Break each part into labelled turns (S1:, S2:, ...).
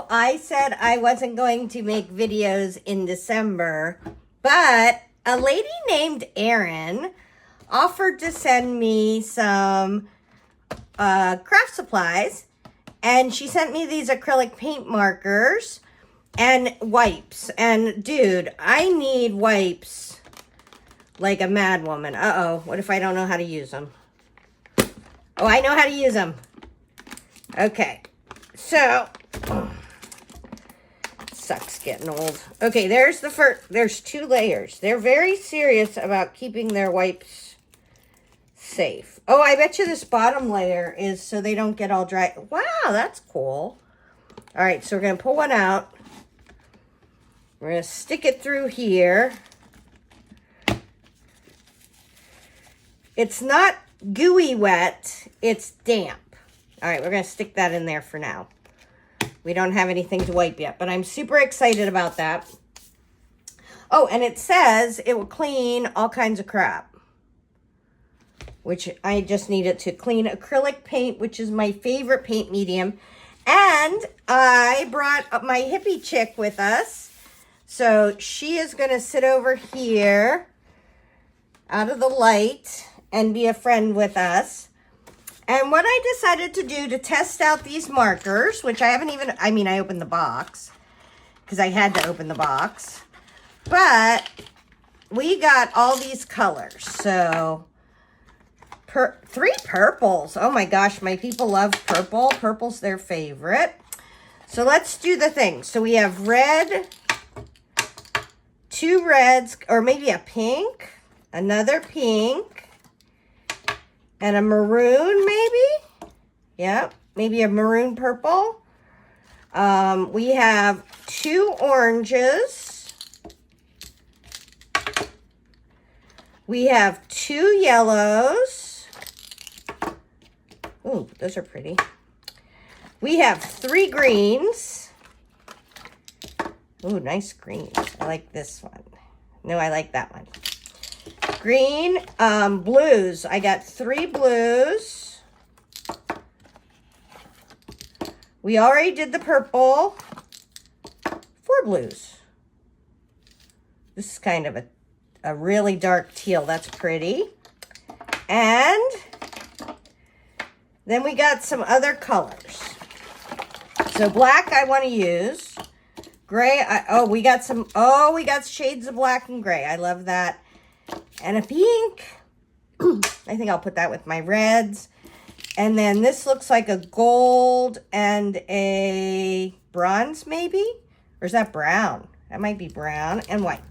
S1: know I said I wasn't going to make videos in December, but a lady named Erin offered to send me some craft supplies, and she sent me these acrylic paint markers and wipes. And dude, I need wipes like a mad woman. Uh-oh, what if I don't know how to use them? Oh, I know how to use them. Okay, so sucks getting old. Okay, there's the first. There's 2 layers. They're very serious about keeping their wipes safe. Oh, I bet you this bottom layer is so they don't get all dry. Wow, that's cool. All right, so we're gonna pull one out. We're gonna stick it through here. It's not gooey wet, it's damp. All right, we're gonna stick that in there for now. We don't have anything to wipe yet, but I'm super excited about that. Oh, and it says it will clean all kinds of crap, which I just need it to clean acrylic paint, which is my favorite paint medium. And I brought my hippie chick with us. So she is gonna sit over here out of the light and be a friend with us. And what I decided to do to test out these markers, which I haven't even, I opened the box because I had to open the box, but we got all these colors. So 3 purples. Oh my gosh, my people love purple. Purple's their favorite. So let's do the thing. So we have red, 2 reds, or maybe a pink, another pink, and a maroon, maybe? Yep, maybe a maroon purple. We have 2 oranges. We have 2 yellows. Ooh, those are pretty. We have 3 greens. Ooh, nice greens. I like this one. No, I like that one. Green, blues. I got 3 blues. We already did the purple. 4 blues. This is kind of a really dark teal. That's pretty. And then we got some other colors. So black I want to use. Gray, we got shades of black and gray. I love that. And a pink. I think I'll put that with my reds. And then this looks like a gold and a bronze maybe? Or is that brown? That might be brown and white.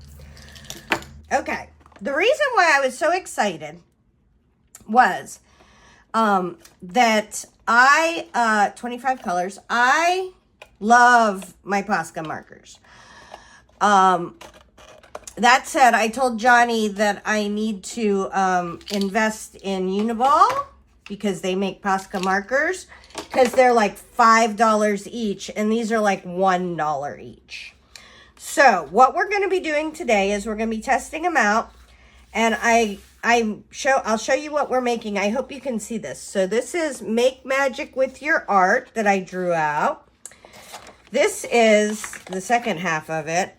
S1: Okay. The reason why I was so excited was that 25 colors. I love my Posca markers. That said, I told Johnny that I need to invest in Uniball because they make Posca markers because they're like $5 each and these are like $1 each. So what we're going to be doing today is we're going to be testing them out, and I'll show you what we're making. I hope you can see this. So this is Make Magic with Your Art that I drew out. This is the second half of it.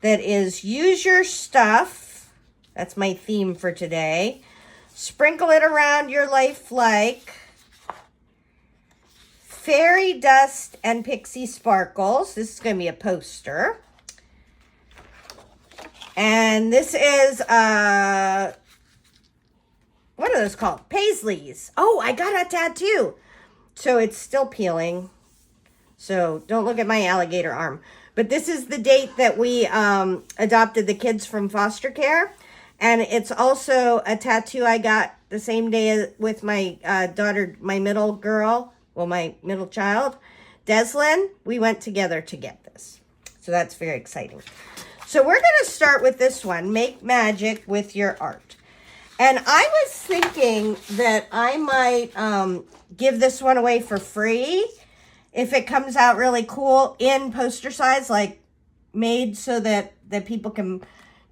S1: That is Use Your Stuff. That's my theme for today. Sprinkle It Around Your Life Like. Fairy Dust and Pixie Sparkles. This is going to be a poster. And this is, what are those called? Paisleys. Oh, I got a tattoo. So it's still peeling. So don't look at my alligator arm. But this is the date that we adopted the kids from foster care. And it's also a tattoo I got the same day with my daughter, my middle girl, well, my middle child, Deslyn. We went together to get this. So that's very exciting. So we're going to start with this one, Make Magic with Your Art. And I was thinking that I might give this one away for free if it comes out really cool in poster size, like made so that people can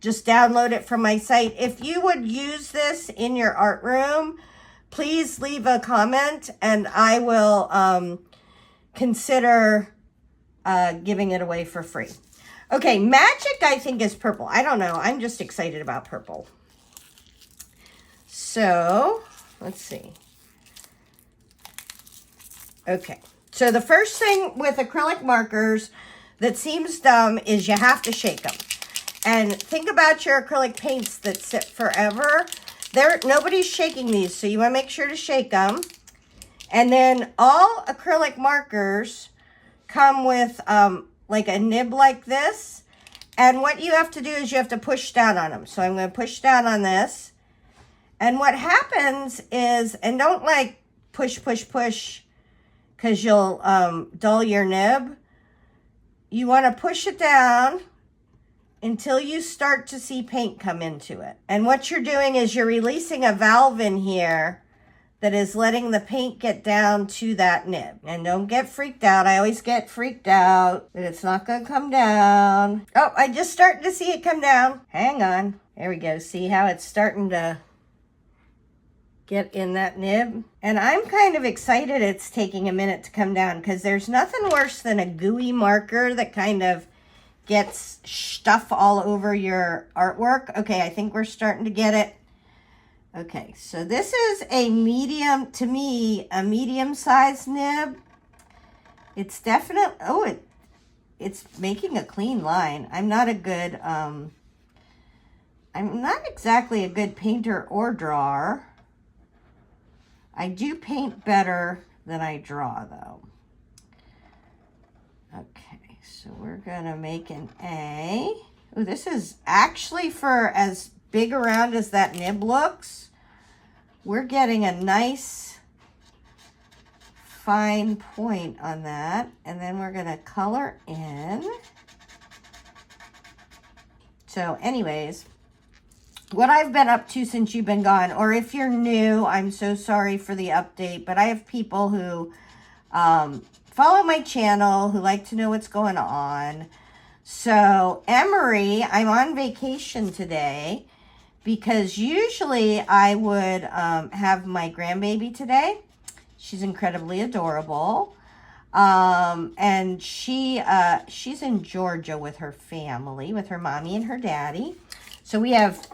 S1: just download it from my site. If you would use this in your art room, please leave a comment and I will consider giving it away for free. Okay, magic I think is purple. I don't know. I'm just excited about purple. So, let's see. Okay, so the first thing with acrylic markers that seems dumb is you have to shake them. And think about your acrylic paints that sit forever. Nobody's shaking these, so you want to make sure to shake them. And then all acrylic markers come with like a nib like this. And what you have to do is you have to push down on them. So I'm going to push down on this. And what happens is, and don't like push, because you'll dull your nib. You want to push it down until you start to see paint come into it. And what you're doing is you're releasing a valve in here that is letting the paint get down to that nib. And don't get freaked out. I always get freaked out that it's not going to come down. Oh, I just started to see it come down. Hang on. There we go. See how it's starting to get in that nib? And I'm kind of excited it's taking a minute to come down, because there's nothing worse than a gooey marker that kind of gets stuff all over your artwork. Okay, I think we're starting to get it. Okay, so this is a medium, to me, a medium-sized nib. It's definitely, oh, it's making a clean line. I'm not exactly a good painter or drawer. I do paint better than I draw, though. Okay, so we're gonna make an A. Oh, this is actually for as big around as that nib looks. We're getting a nice fine point on that. And then we're gonna color in. So anyways, what I've been up to since you've been gone, or if you're new, I'm so sorry for the update, but I have people who follow my channel, who like to know what's going on. So Emery, I'm on vacation today, because usually I would have my grandbaby today. She's incredibly adorable. And she's in Georgia with her family, with her mommy and her daddy. So we have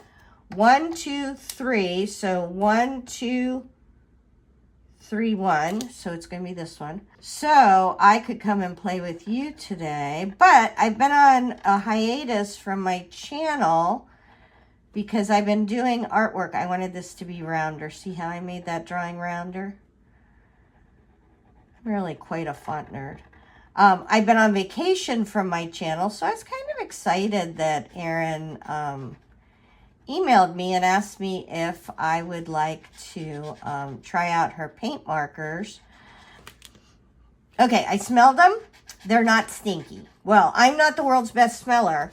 S1: 1, 2, 3. So 1, 2, 3, 1. So it's going to be this one. So I could come and play with you today. But I've been on a hiatus from my channel because I've been doing artwork. I wanted this to be rounder. See how I made that drawing rounder? I'm really quite a font nerd. I've been on vacation from my channel, so I was kind of excited that Erin emailed me and asked me if I would like to try out her paint markers. Okay, I smelled them. They're not stinky. Well, I'm not the world's best smeller,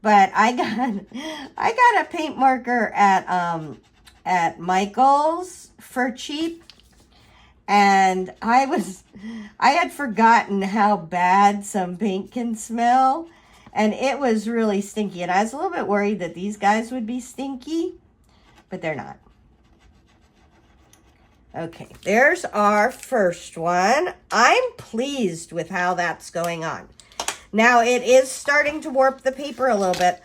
S1: but I got a paint marker at Michael's for cheap, and I had forgotten how bad some paint can smell. And it was really stinky. And I was a little bit worried that these guys would be stinky, but they're not. Okay, there's our first one. I'm pleased with how that's going on. Now, it is starting to warp the paper a little bit.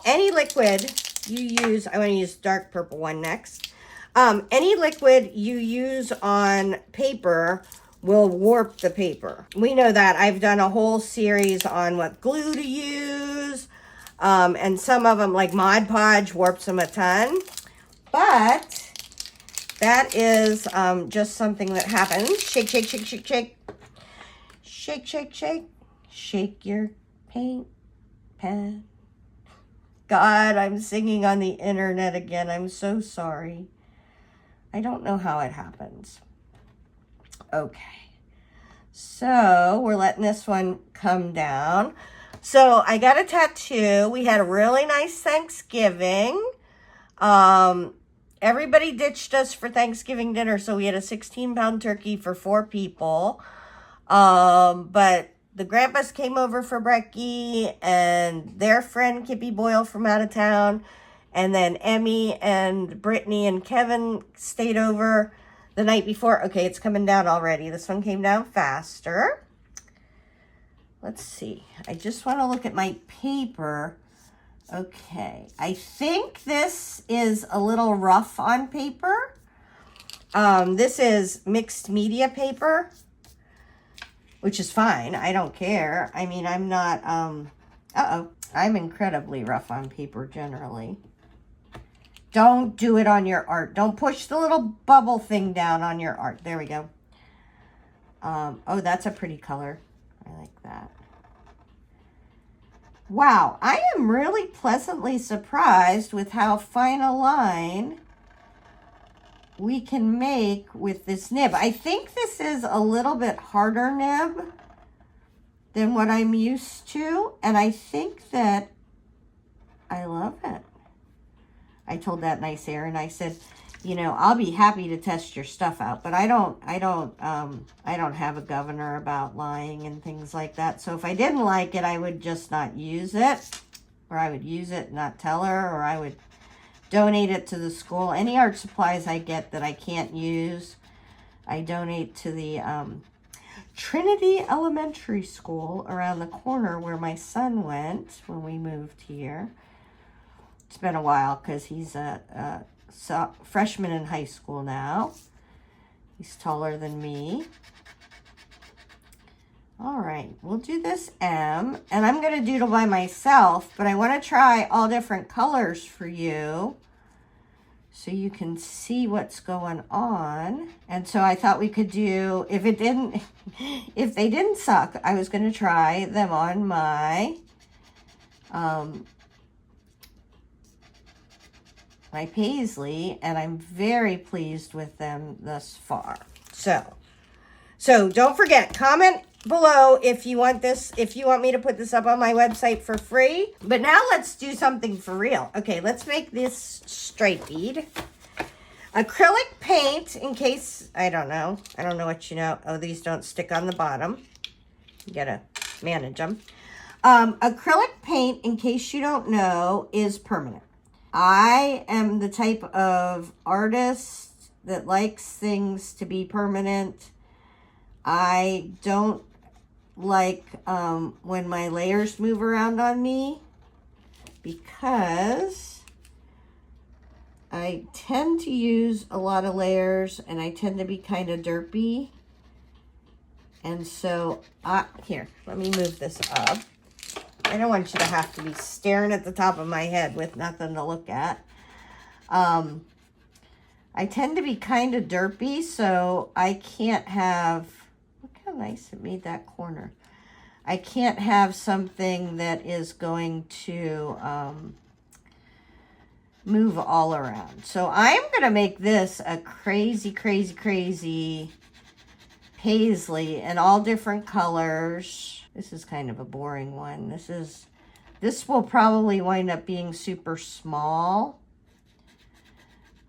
S1: Any liquid you use, I want to use dark purple one next. Any liquid you use on paper will warp the paper. We know that. I've done a whole series on what glue to use. And some of them, like Mod Podge, warps them a ton. But that is just something that happens. Shake, shake, shake, shake, shake. Shake, shake, shake. Shake your paint pen. God, I'm singing on the internet again. I'm so sorry. I don't know how it happens. Okay, so we're letting this one come down. So I got a tattoo. We had a really nice Thanksgiving. Everybody ditched us for Thanksgiving dinner, so we had a 16-pound turkey for 4 people. But the grandpas came over for brekkie, and their friend Kippy Boyle from out of town, and then Emmy and Brittany and Kevin stayed over the night before. Okay, it's coming down already. This one came down faster. let's see. I just want to look at my paper. Okay, I think this is a little rough on paper. This is mixed media paper, which is fine. I don't care. I mean, I'm not, I'm incredibly rough on paper generally. Don't do it on your art. Don't push the little bubble thing down on your art. There we go. Oh, that's a pretty color. I like that. Wow, I am really pleasantly surprised with how fine a line we can make with this nib. I think this is a little bit harder nib than what I'm used to, and I think that I love it. I told that nice Erin, I said, you know, I'll be happy to test your stuff out, but I don't have a governor about lying and things like that. So if I didn't like it, I would just not use it, or I would use it and not tell her, or I would donate it to the school. Any art supplies I get that I can't use, I donate to the Trinity Elementary School around the corner where my son went when we moved here. It's been a while because he's a freshman in high school now. He's taller than me. All right, we'll do this M, and I'm going to doodle by myself, but I want to try all different colors for you so you can see what's going on. And so I thought we could do, if they didn't suck, I was going to try them on my my paisley, and I'm very pleased with them thus far. So don't forget, comment below if you want this, if you want me to put this up on my website for free. But now let's do something for real. Okay, let's make this stripe bead. Acrylic paint, in case, I don't know what you know. Oh, these don't stick on the bottom. You gotta manage them. Acrylic paint, in case you don't know, is permanent. I am the type of artist that likes things to be permanent. I don't like when my layers move around on me, because I tend to use a lot of layers and I tend to be kind of derpy. And so, here, let me move this up. I don't want you to have to be staring at the top of my head with nothing to look at. I tend to be kind of derpy, so I can't have, look how nice it made that corner. I can't have something that is going to move all around. So I'm going to make this a crazy, crazy, crazy paisley in all different colors. This is kind of a boring one. This will probably wind up being super small.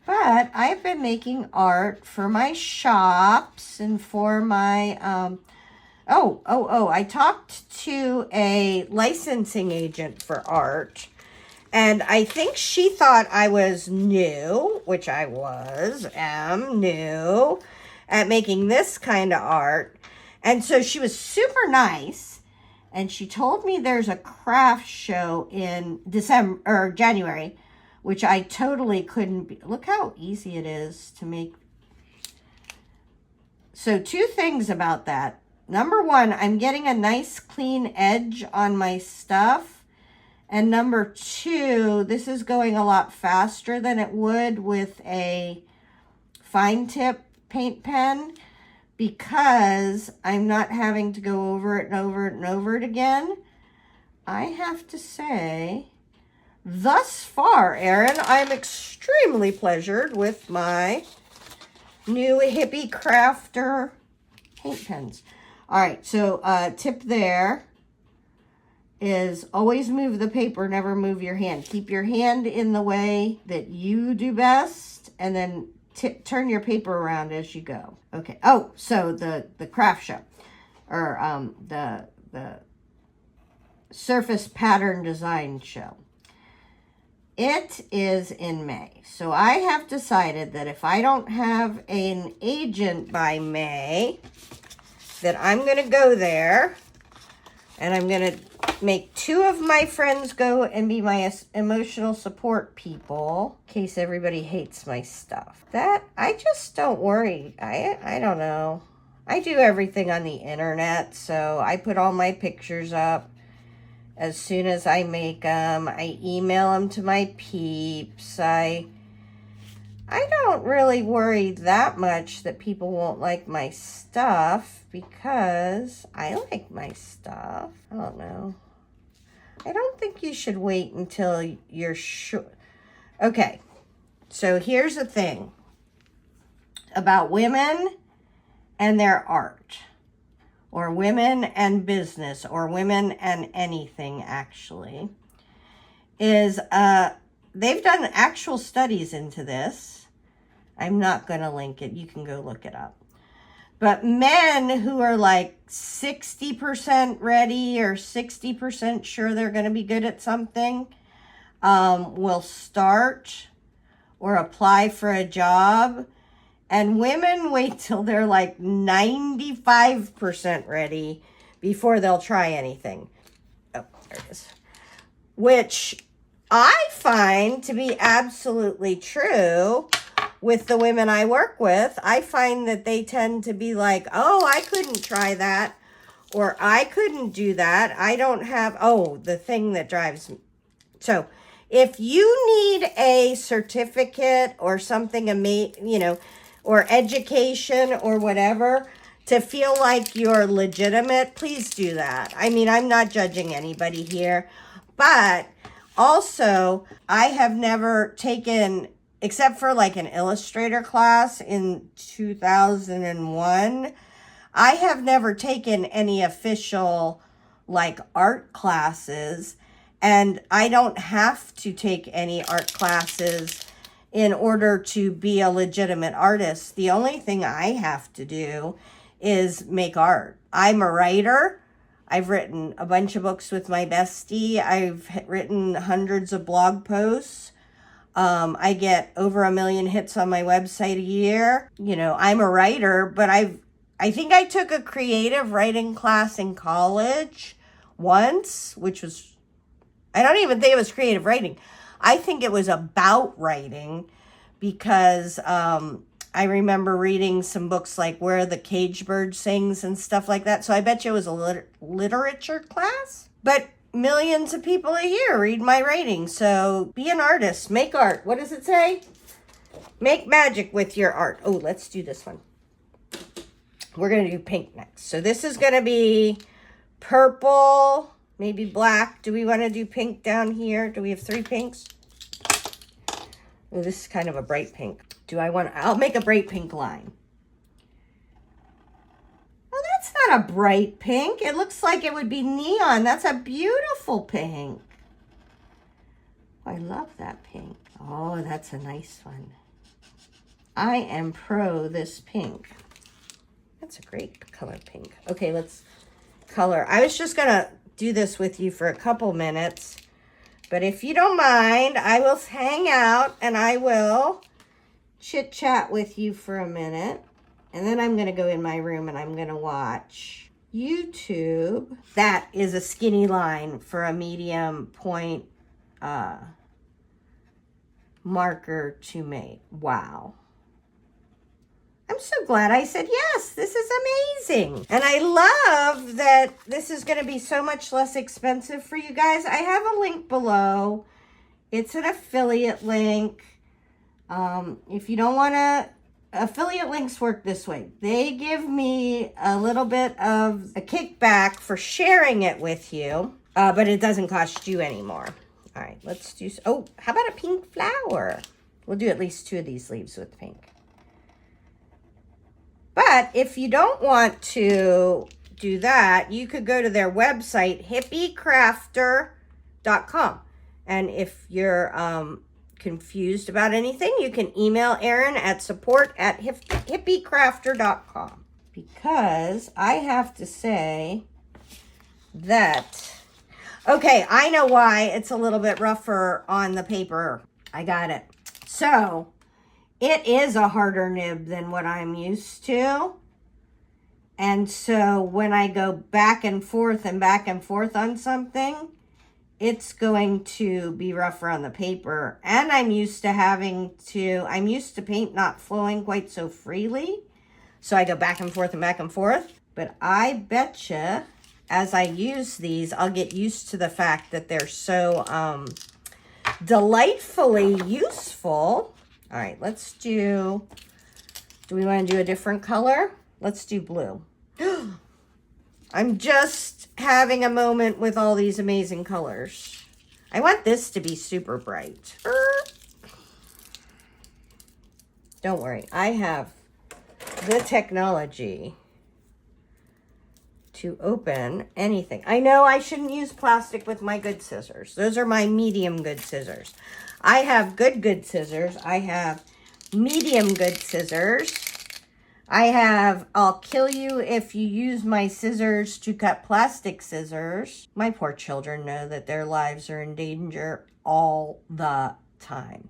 S1: But I've been making art for my shops and for my, I talked to a licensing agent for art. And I think she thought I was new, which I am new at making this kind of art. And so she was super nice. And she told me there's a craft show in January, which I totally couldn't be. Look how easy it is to make. So 2 things about that. Number 1, I'm getting a nice clean edge on my stuff. And number 2, this is going a lot faster than it would with a fine tip paint pen, because I'm not having to go over it and over it and over it again. I have to say, thus far, Erin, I'm extremely pleasured with my new Hippie Crafter paint pens. All right, so tip there is always move the paper, never move your hand. Keep your hand in the way that you do best, and then turn your paper around as you go. Okay. Oh, so the craft show, or the surface pattern design show. It is in May. So I have decided that if I don't have an agent by May, that I'm going to go there And I'm going to make 2 of my friends go and be my emotional support people in case everybody hates my stuff. That, I just don't worry. I don't know. I do everything on the internet, so I put all my pictures up as soon as I make them. I email them to my peeps. I don't really worry that much that people won't like my stuff because I like my stuff. I don't know. I don't think you should wait until you're sure. Okay, so here's the thing about women and their art, or women and business, or women and anything actually, is they've done actual studies into this. I'm not going to link it. You can go look it up. But men who are like 60% ready or 60% sure they're going to be good at something will start or apply for a job. And women wait till they're like 95% ready before they'll try anything. Oh, there it is. Which I find to be absolutely true with the women I work with. I find that they tend to be like, oh, I couldn't try that, or I couldn't do that. I don't have, the thing that drives me. So if you need a certificate or something, or education or whatever to feel like you're legitimate, please do that. I mean, I'm not judging anybody here, but also I have never taken, except for like an illustrator class in 2001, I have never taken any official like art classes, and I don't have to take any art classes in order to be a legitimate artist. The only thing I have to do is make art. I'm a writer. I've written a bunch of books with my bestie. I've written hundreds of blog posts. I get over 1 million hits on my website a year. You know, I'm a writer, but I think I took a creative writing class in college once, which was, I don't even think it was creative writing. I think it was about writing because I remember reading some books like Where the Cage Bird Sings and stuff like that. So I bet you it was a literature class. But millions of people a year read my writing. So be an artist. Make art. What does it say? Make magic with your art. Oh, let's do this one. We're going to do pink next. So this is going to be purple, maybe black. Do we want to do pink down here? Do we have 3 pinks? Oh, this is kind of a bright pink. I'll make a bright pink line. Oh, that's not a bright pink. It looks like it would be neon. That's a beautiful pink. I love that pink. Oh, that's a nice one. I am pro this pink. That's a great color, pink. Okay, let's color. I was just gonna do this with you for a couple minutes, but if you don't mind, I will hang out and I will chit chat with you for a minute. And then I'm gonna go in my room and I'm gonna watch YouTube. That is a skinny line for a medium point marker to make. Wow. I'm so glad I said yes. This is amazing. And I love that this is going to be so much less expensive for you guys. I have a link below. It's an affiliate link. If you don't want to, affiliate links work this way. They give me a little bit of a kickback for sharing it with you, but it doesn't cost you anymore. All right, let's do, oh, how about a pink flower? We'll do at least 2 of these leaves with pink. But if you don't want to do that, you could go to their website, hippiecrafter.com. And if you're confused about anything, you can email Erin at support@hippiecrafter.com. Because I have to say that, okay, I know why it's a little bit rougher on the paper. I got it. So it is a harder nib than what I'm used to. And so when I go back and forth on something, it's going to be rougher on the paper. And I'm used to paint not flowing quite so freely. So I go back and forth and back and forth. But I betcha as I use these, I'll get used to the fact that they're so delightfully useful. All right, let's do we want to do a different color? Let's do blue. I'm just having a moment with all these amazing colors. I want this to be super bright. Don't worry, I have the technology to open anything. I know I shouldn't use plastic with my good scissors. Those are my medium good scissors. I have good scissors. I have medium good scissors. I have, I'll kill you if you use my scissors to cut plastic scissors. My poor children know that their lives are in danger all the time.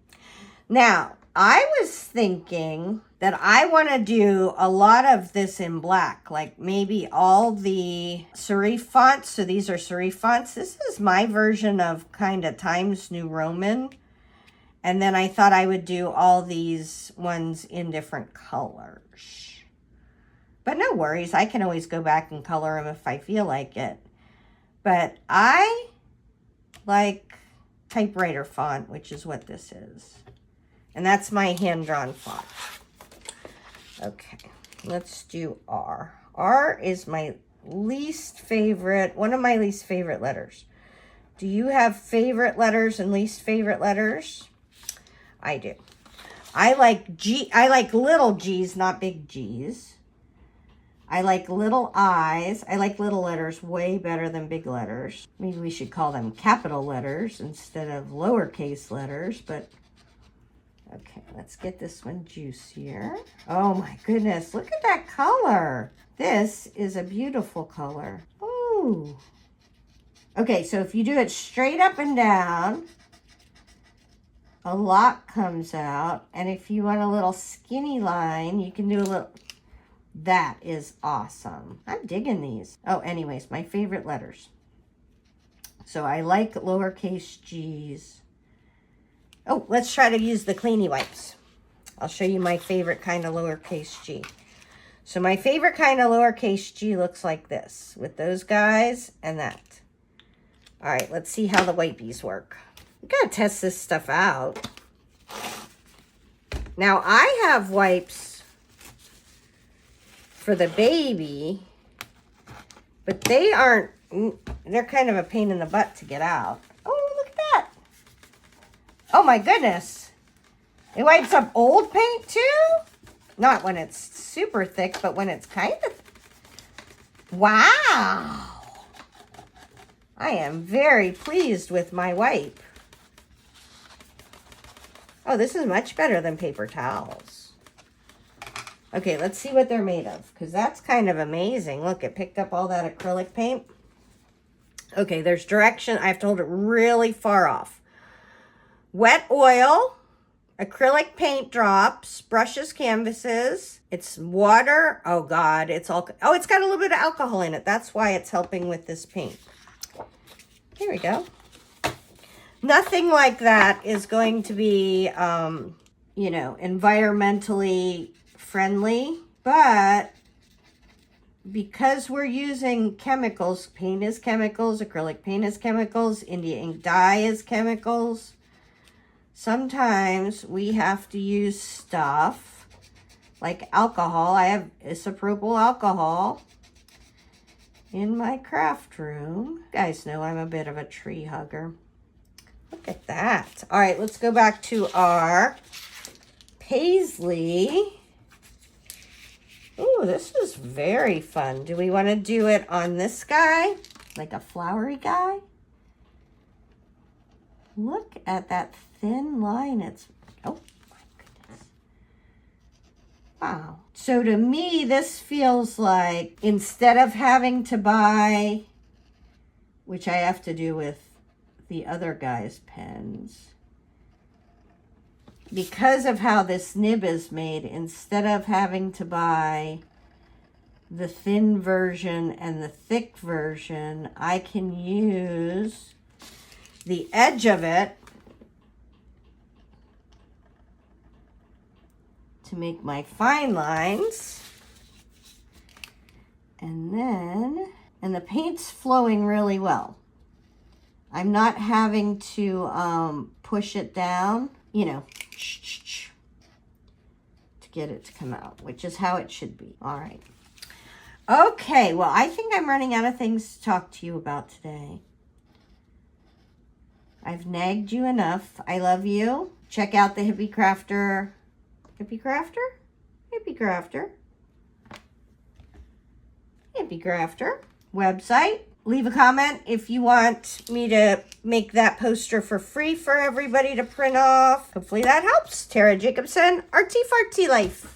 S1: Now, I was thinking that I want to do a lot of this in black, like maybe all the serif fonts. So these are serif fonts. This is my version of kind of Times New Roman. And then I thought I would do all these ones in different colors. But no worries, I can always go back and color them if I feel like it. But I like typewriter font, which is what this is. And that's my hand-drawn font. Okay, let's do R. R is my least favorite, one of my least favorite letters. Do you have favorite letters and least favorite letters? I do. I like little G's, not big G's. I like little I's. I like little letters way better than big letters. Maybe we should call them capital letters instead of lowercase letters, but okay, let's get this one juicier. Oh my goodness, look at that color. This is a beautiful color. Ooh. Okay, so if you do it straight up and down, a lot comes out. And if you want a little skinny line, you can do a little... That is awesome. I'm digging these. Oh, anyways, my favorite letters. So I like lowercase g's. Oh, let's try to use the cleanie wipes. I'll show you my favorite kind of lowercase g. So my favorite kind of lowercase g looks like this, with those guys and that. All right, let's see how the wipies work. We gotta test this stuff out. Now, I have wipes for the baby, but they're kind of a pain in the butt to get out. Oh, look at that. Oh my goodness. It wipes up old paint too? Not when it's super thick, but when it's kind of... Wow. I am very pleased with my wipe. Oh, this is much better than paper towels. Okay, let's see what they're made of, because that's kind of amazing. Look, it picked up all that acrylic paint. Okay, there's direction. I have to hold it really far off. Wet oil, acrylic paint drops, brushes, canvases. It's water. Oh, God, it's all... Oh, it's got a little bit of alcohol in it. That's why it's helping with this paint. Here we go. Nothing like that is going to be, you know, environmentally friendly, but because we're using chemicals, paint is chemicals, acrylic paint is chemicals, India ink dye is chemicals, sometimes we have to use stuff like alcohol. I have isopropyl alcohol in my craft room. You guys know I'm a bit of a tree hugger. Look at that. All right, let's go back to our paisley. Ooh, this is very fun. Do we want to do it on this guy? Like a flowery guy? Look at that thin line. It's, oh my goodness. Wow. So to me, this feels like instead of having to buy, which I have to do with the other guy's pens, because of how this nib is made, instead of having to buy the thin version and the thick version, I can use the edge of it to make my fine lines. And the paint's flowing really well. I'm not having to push it down, you know, to get it to come out, which is how it should be. All right. Okay, well, I think I'm running out of things to talk to you about today. I've nagged you enough. I love you. Check out the Hippie Crafter. Hippie Crafter? Hippie Crafter. Hippie Crafter website. Leave a comment if you want me to make that poster for free for everybody to print off. Hopefully that helps. Tara Jacobsen, Artsy Fartsy Life.